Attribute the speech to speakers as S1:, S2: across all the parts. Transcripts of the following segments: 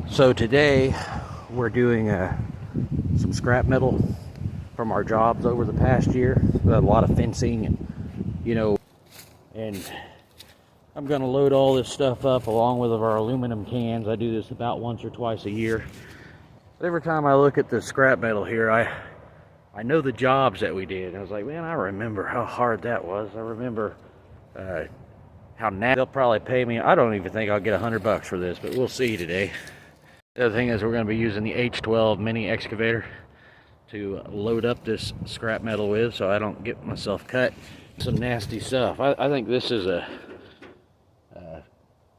S1: So today we're doing some scrap metal from our jobs over the past year. A lot of fencing and I'm going to load all this stuff up along with our aluminum cans. I do this about once or twice a year. But every time I look at the scrap metal here, I know the jobs that we did. I was like, man, I remember how hard that was. I remember how now they'll probably pay me. I don't even think I'll get $100 for this, but we'll see today. The other thing is we're going to be using the H12 mini excavator to load up this scrap metal with, so I don't get myself cut. Some nasty stuff. I think this is a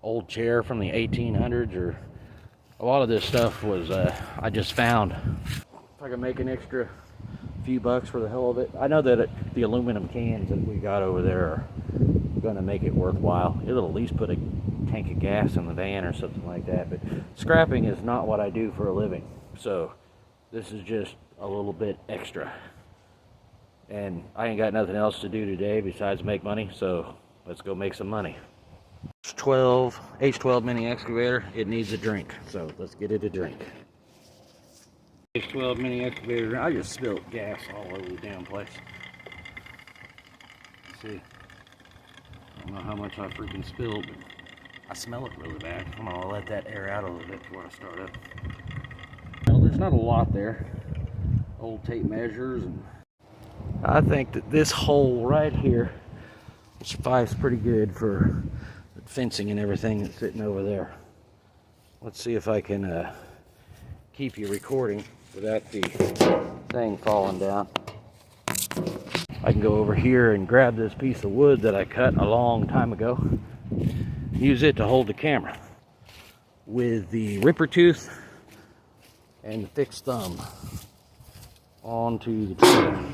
S1: old chair from the 1800s, or a lot of this stuff was I just found. If I can make an extra few bucks for the hell of it. I know that the aluminum cans that we got over there are going to make it worthwhile. It'll at least put a tank of gas in the van or something like that. But scrapping is not what I do for a living, so this is just a little bit extra. And I ain't got nothing else to do today besides make money, so let's go make some money. H12 mini excavator, it needs a drink, so let's get it a drink. H12 mini excavator, I just spilled gas all over the damn place. Let's see, I don't know how much I freaking spilled, but I smell it really bad. I'm gonna let that air out a little bit before I start up. Well, there's not a lot there. Old tape measures, and I think that this hole right here will suffice pretty good for the fencing and everything that's sitting over there. Let's see if I can keep you recording without the thing falling down. I can go over here and grab this piece of wood that I cut a long time ago, use it to hold the camera with the ripper tooth and the fixed thumb onto the trigger.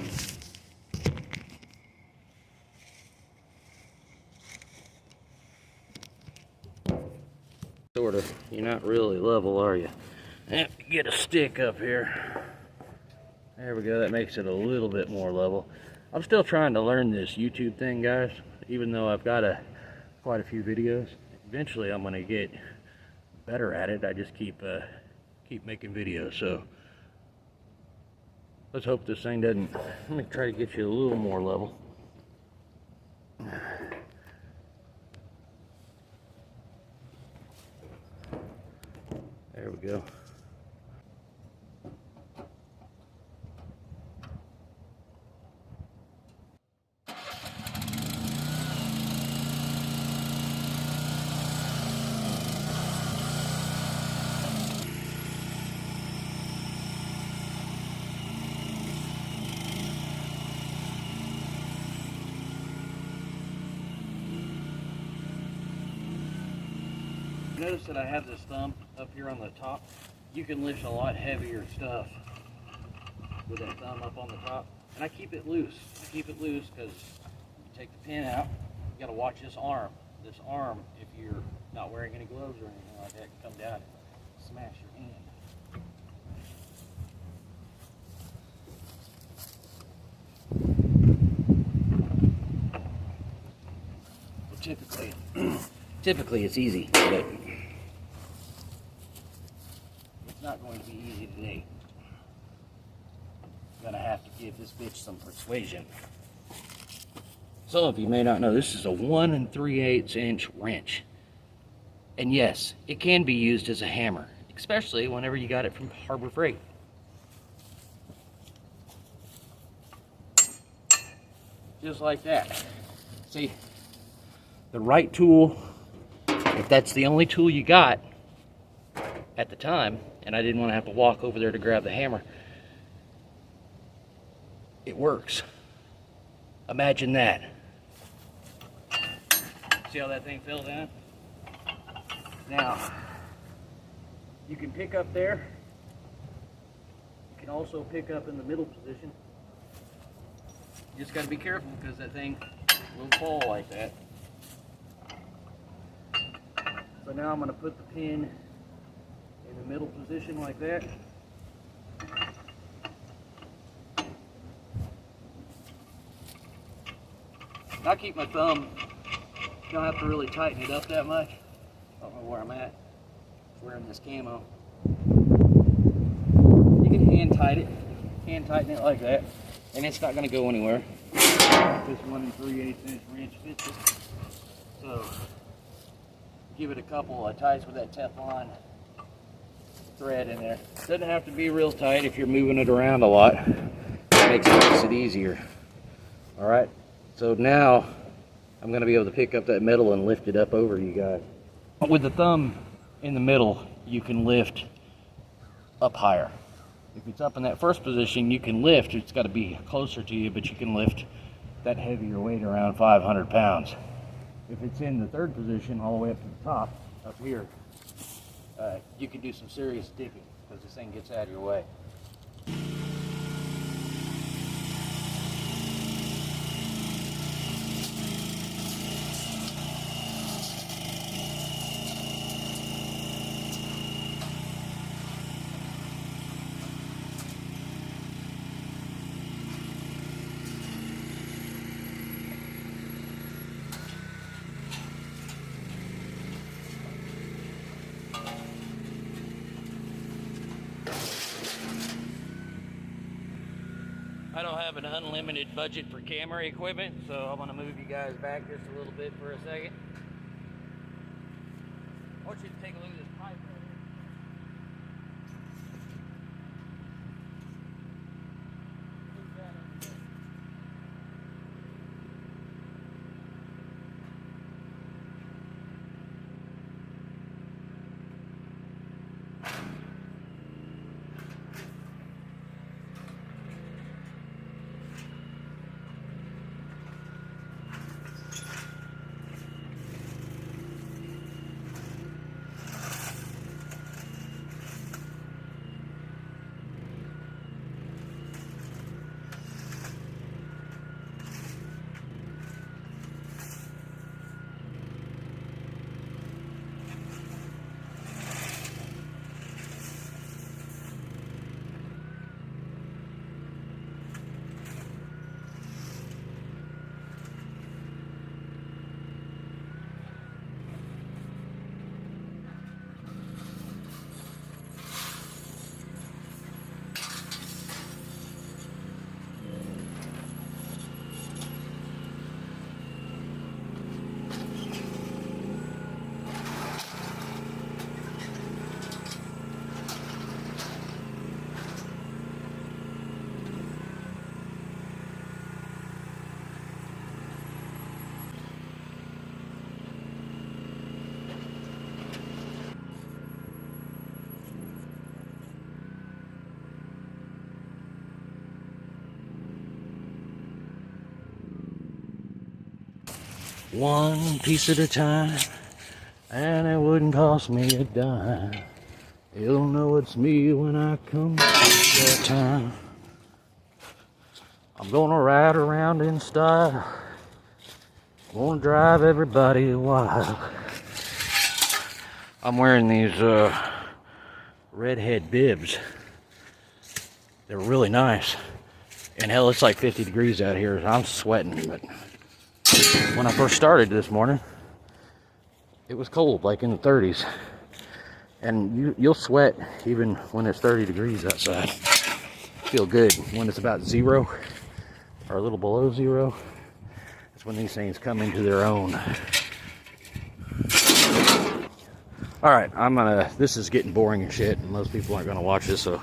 S1: Sort of. You're not really level, are you? Get a stick up here. There we go. That makes it a little bit more level. I'm still trying to learn this YouTube thing, guys. Even though I've got quite a few videos, eventually I'm going to get better at it. I just keep making videos. So let's hope this thing doesn't. Let me try to get you a little more level. There we go. Notice that I have this thumb up here on the top. You can lift a lot heavier stuff with that thumb up on the top. And I keep it loose. I keep it loose because you take the pin out, you got to watch this arm. This arm, if you're not wearing any gloves or anything like that, can come down and smash your hand. Well, typically it's easy, but it's not going to be easy today. I'm gonna have to give this bitch some persuasion. Some of you may not know, this is a 1 3/8 inch wrench. And yes, it can be used as a hammer, especially whenever you got it from Harbor Freight. Just like that. See, the right tool, if that's the only tool you got at the time, and I didn't want to have to walk over there to grab the hammer, it works. Imagine that. See how that thing fell down? Now, you can pick up there. You can also pick up in the middle position. You just got to be careful because that thing will fall like that. So now I'm going to put the pin in the middle position like that. And I keep my thumb, don't have to really tighten it up that much. I don't know where I'm at. wearing this camo. You can hand tighten it like that, and it's not going to go anywhere. This 1 3/8 inch wrench fits it. So give it a couple of tights with that Teflon thread in there. Doesn't have to be real tight if you're moving it around a lot. It makes it easier. All right. So now I'm going to be able to pick up that metal and lift it up over you guys. With the thumb in the middle, you can lift up higher. If it's up in that first position, you can lift. It's got to be closer to you, but you can lift that heavier weight around 500 pounds. If it's in the third position, all the way up to the top, up here, you can do some serious digging because this thing gets out of your way. I don't have an unlimited budget for camera equipment, so I'm going to move you guys back just a little bit for a second. I want you to take a look at this pipe right here. One piece at a time, and it wouldn't cost me a dime. You'll know it's me when I come that time. I'm gonna ride around in style, gonna drive everybody wild. I'm wearing these redhead bibs. They're really nice. And hell, it's like 50 degrees out here. I'm sweating, but when I first started this morning, it was cold, like in the 30s. And you'll sweat even when it's 30 degrees outside. Feel good. When it's about 0 or a little below 0, that's when these things come into their own. All right, this is getting boring and shit, and most people aren't gonna watch this, so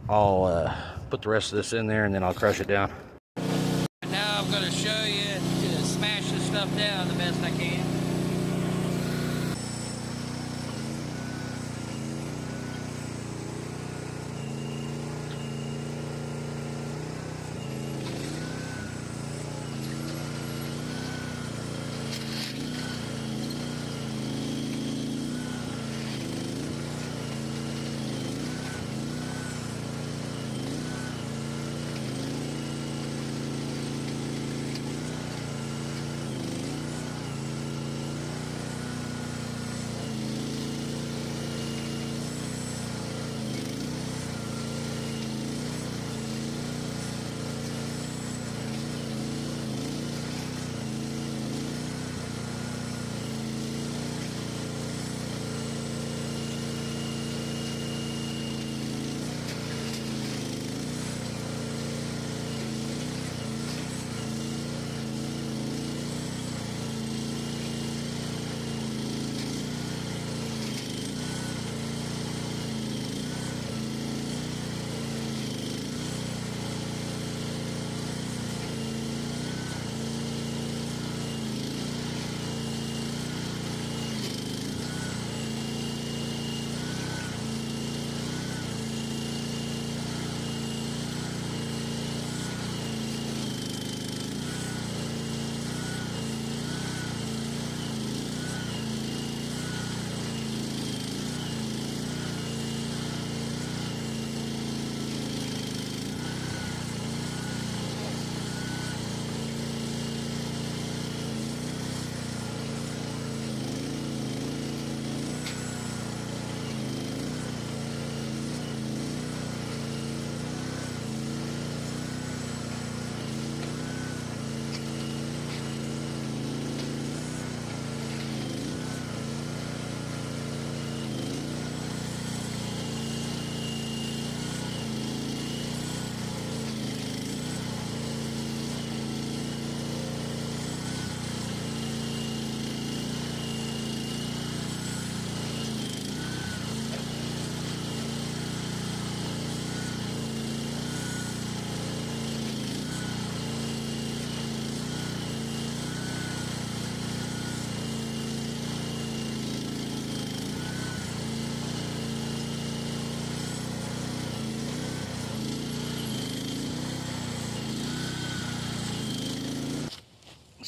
S1: I'll put the rest of this in there and then I'll crush it down. Now I'm gonna show you to smash this stuff down the best I can.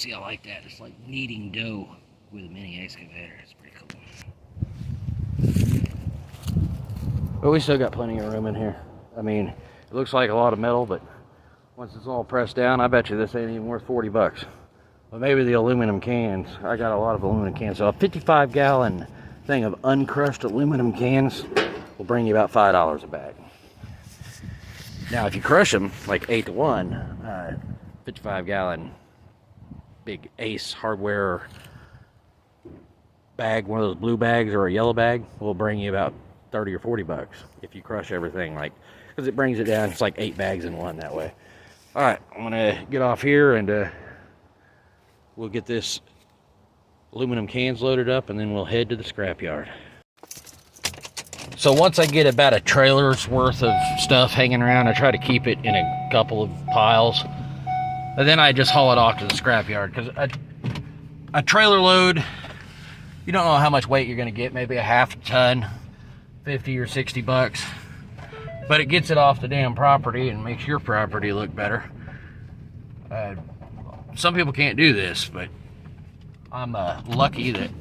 S1: See, I like that. It's like kneading dough with a mini excavator. It's pretty cool. But we still got plenty of room in here. I mean, it looks like a lot of metal, but once it's all pressed down, I bet you this ain't even worth 40 bucks. But maybe the aluminum cans. I got a lot of aluminum cans. So a 55-gallon thing of uncrushed aluminum cans will bring you about $5 a bag. Now, if you crush them like 8 to 1, 55-gallon big Ace hardware bag, one of those blue bags or a yellow bag, will bring you about 30 or 40 bucks if you crush everything, like, because it brings it down. It's like 8 bags in one that way. All right, I'm gonna get off here and we'll get this aluminum cans loaded up, and then we'll head to the scrapyard. So once I get about a trailer's worth of stuff hanging around, I try to keep it in a couple of piles, and then I just haul it off to the scrapyard, because a trailer load, you don't know how much weight you're going to get, maybe a half a ton, 50 or 60 bucks, but it gets it off the damn property and makes your property look better. Some people can't do this, but I'm lucky that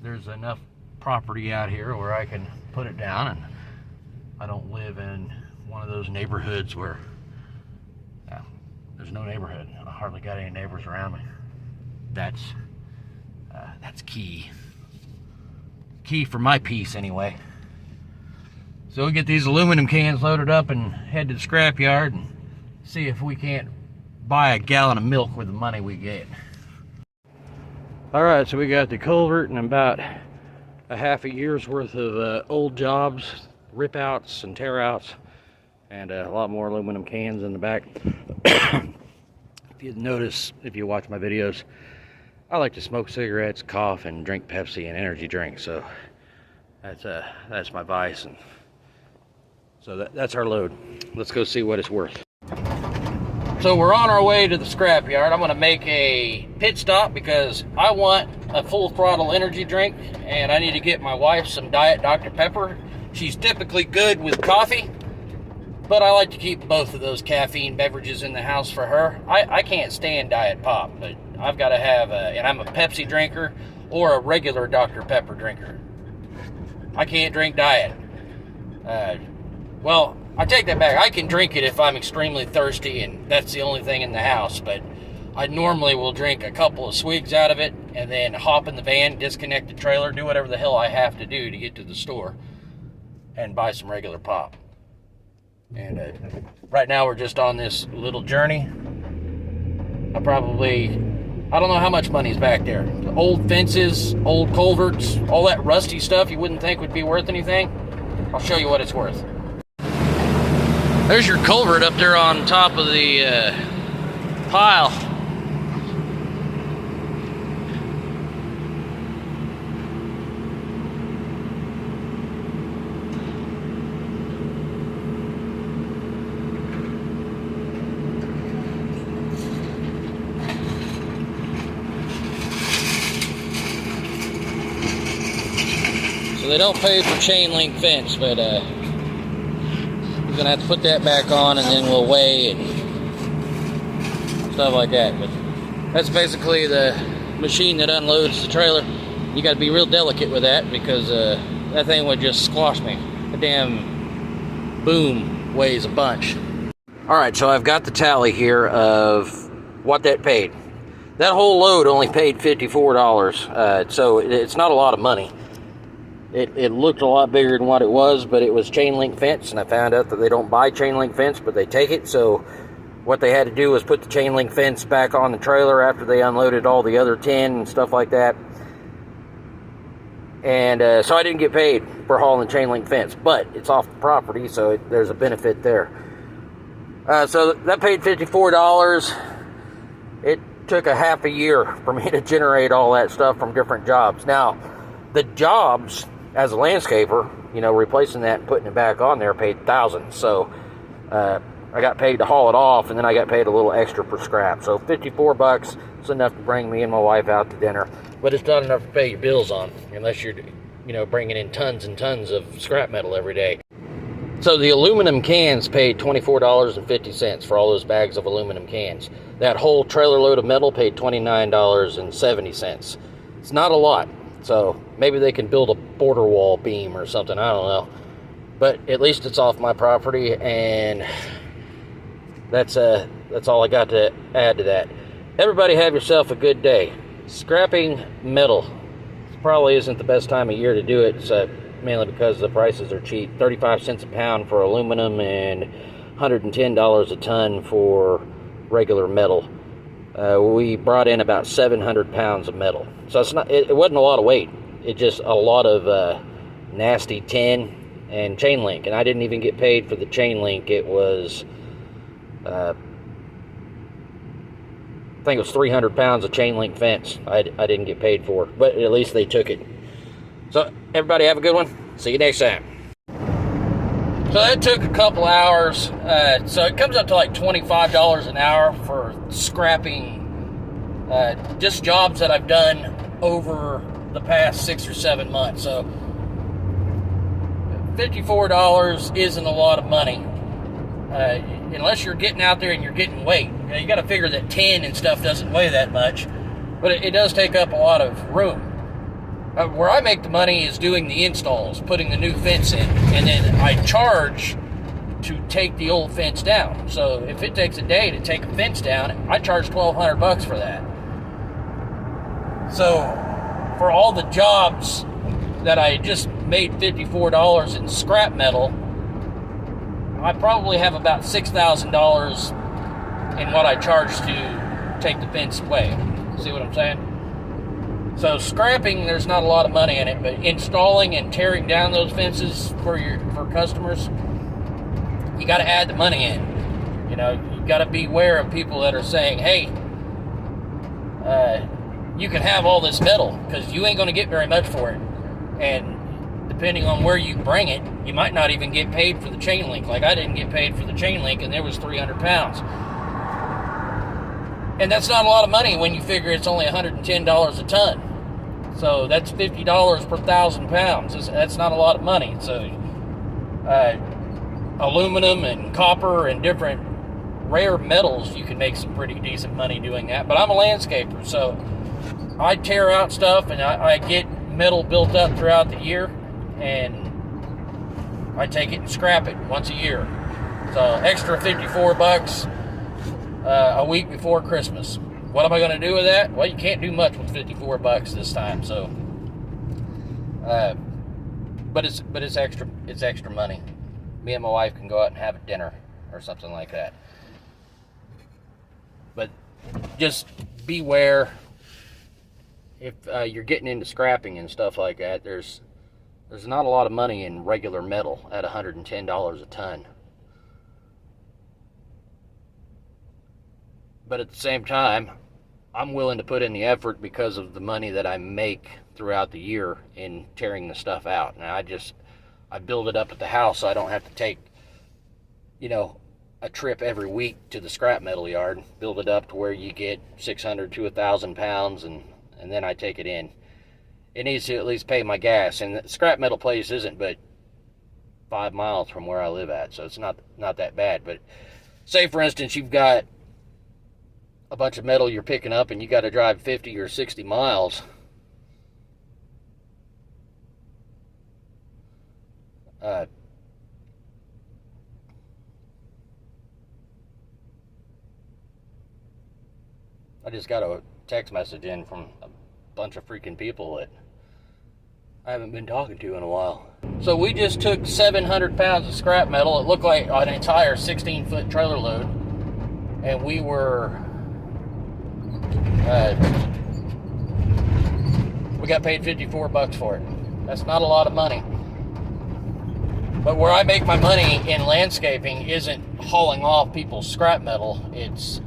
S1: there's enough property out here where I can put it down, and I don't live in one of those neighborhoods where there's no neighborhood. I hardly got any neighbors around me. That's key for my peace anyway. So we'll get these aluminum cans loaded up and head to the scrapyard and see if we can't buy a gallon of milk with the money we get. All right, so we got the culvert and about a half a year's worth of old jobs, rip outs and tear outs, and a lot more aluminum cans in the back. If you notice, if you watch my videos, I like to smoke cigarettes, cough, and drink Pepsi and energy drinks. So that's my vice, and so that's our load. Let's go see what it's worth. So we're on our way to the scrapyard. I'm going to make a pit stop because I want a full throttle energy drink, and I need to get my wife some Diet Dr. Pepper. She's typically good with coffee, but I like to keep both of those caffeine beverages in the house for her. I can't stand Diet Pop, but I've got to have and I'm a Pepsi drinker or a regular Dr. Pepper drinker. I can't drink Diet. Well, I take that back. I can drink it if I'm extremely thirsty and that's the only thing in the house, but I normally will drink a couple of swigs out of it and then hop in the van, disconnect the trailer, do whatever the hell I have to do to get to the store and buy some regular pop. And right now we're just on this little journey. I don't know how much money's back there. The old fences, old culverts, all that rusty stuff you wouldn't think would be worth anything. I'll show you what it's worth. There's your culvert up there on top of the pile. So they don't pay for chain link fence, but we're gonna have to put that back on, and then we'll weigh and stuff like that. But that's basically the machine that unloads the trailer. You got to be real delicate with that because that thing would just squash me. The damn boom weighs a bunch. All right, so I've got the tally here of what that paid. That whole load only paid $54, so it's not a lot of money. It looked a lot bigger than what it was, but it was chain link fence, and I found out that they don't buy chain link fence, but they take it. So what they had to do was put the chain link fence back on the trailer after they unloaded all the other tin and stuff like that. And so I didn't get paid for hauling chain link fence, but it's off the property, so there's a benefit there. So that paid $54. It took a half a year for me to generate all that stuff from different jobs. Now, the jobs as a landscaper, you know, replacing that and putting it back on there paid thousands. So I got paid to haul it off, and then I got paid a little extra for scrap. So $54 is enough to bring me and my wife out to dinner, but it's not enough to pay your bills on unless you're, you know, bringing in tons and tons of scrap metal every day. So the aluminum cans paid $24.50 for all those bags of aluminum cans. That whole trailer load of metal paid $29.70. It's not a lot. So maybe they can build a border wall beam or something, I don't know. But at least it's off my property, and that's all I got to add to that. Everybody have yourself a good day. Scrapping metal probably isn't the best time of year to do it, mainly because the prices are cheap. 35 cents a pound for aluminum and $110 a ton for regular metal. We brought in about 700 pounds of metal. So it wasn't a lot of weight. It just a lot of nasty tin and chain link. And I didn't even get paid for the chain link. It was, I think it was 300 pounds of chain link fence I didn't get paid for. But at least they took it. So everybody have a good one. See you next time. So that took a couple hours. So it comes up to like $25 an hour for scrapping just jobs that I've done over the past 6 or 7 months. So $54 isn't a lot of money. Unless you're getting out there and you're getting weight. You got to figure that tin and stuff doesn't weigh that much. But it does take up a lot of room. Where I make the money is doing the installs, putting the new fence in, and then I charge to take the old fence down. So if it takes a day to take a fence down, I charge $1,200 for that. So for all the jobs that I just made $54 in scrap metal, I probably have about $6,000 in what I charge to take the fence away. See what I'm saying? So scrapping, there's not a lot of money in it, but installing and tearing down those fences for customers, you got to add the money in. You know, you got to be aware of people that are saying, "Hey, you can have all this metal because you ain't going to get very much for it." And depending on where you bring it, you might not even get paid for the chain link. Like I didn't get paid for the chain link, and there was 300 pounds. And that's not a lot of money when you figure it's only $110 a ton. So that's $50 per 1,000 pounds. That's not a lot of money. So aluminum and copper and different rare metals, you can make some pretty decent money doing that. But I'm a landscaper, so I tear out stuff and I get metal built up throughout the year, and I take it and scrap it once a year. So extra $54 a week before Christmas. What am I going to do with that? Well, you can't do much with $54 this time. So, but it's extra. It's extra money. Me and my wife can go out and have a dinner or something like that. But just beware if you're getting into scrapping and stuff like that. There's not a lot of money in regular metal at $110 a ton. But at the same time, I'm willing to put in the effort because of the money that I make throughout the year in tearing the stuff out. Now I build it up at the house so I don't have to take, a trip every week to the scrap metal yard. Build it up to where you get 600 to 1,000 pounds, and then I take it in. It needs to at least pay my gas, and the scrap metal place isn't but 5 miles from where I live at, so it's not that bad. But say, for instance, you've got a bunch of metal you're picking up and you got to drive 50 or 60 miles. I just got a text message in from a bunch of freaking people that I haven't been talking to in a while. So we just took 700 pounds of scrap metal. It looked like an entire 16-foot trailer load. And we got paid $54 for it. That's not a lot of money. But where I make my money in landscaping isn't hauling off people's scrap metal. It's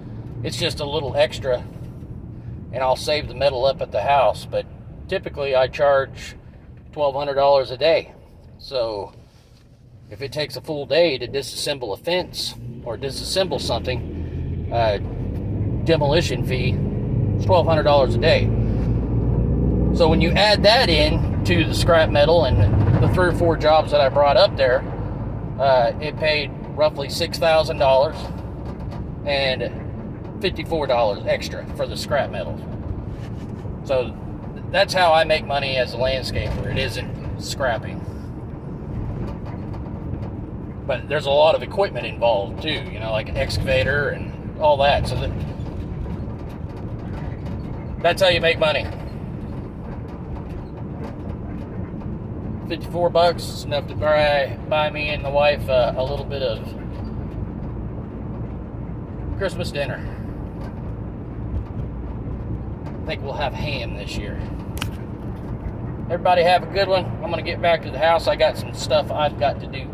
S1: just a little extra, and I'll save the metal up at the house. But typically I charge $1,200 a day. So if it takes a full day to disassemble a fence or disassemble something, demolition fee, it's $1,200 a day. So when you add that in to the scrap metal and the 3 or 4 jobs that I brought up there, It paid roughly $6,000 and $54 extra for the scrap metals. So that's how I make money as a landscaper. It isn't scrapping. But there's a lot of equipment involved too, you know, like an excavator and all that. So that's how you make money. $54 is enough to buy me and the wife a little bit of Christmas dinner. I think we'll have ham this year. Everybody have a good one. I'm going to get back to the house. I got some stuff I've got to do.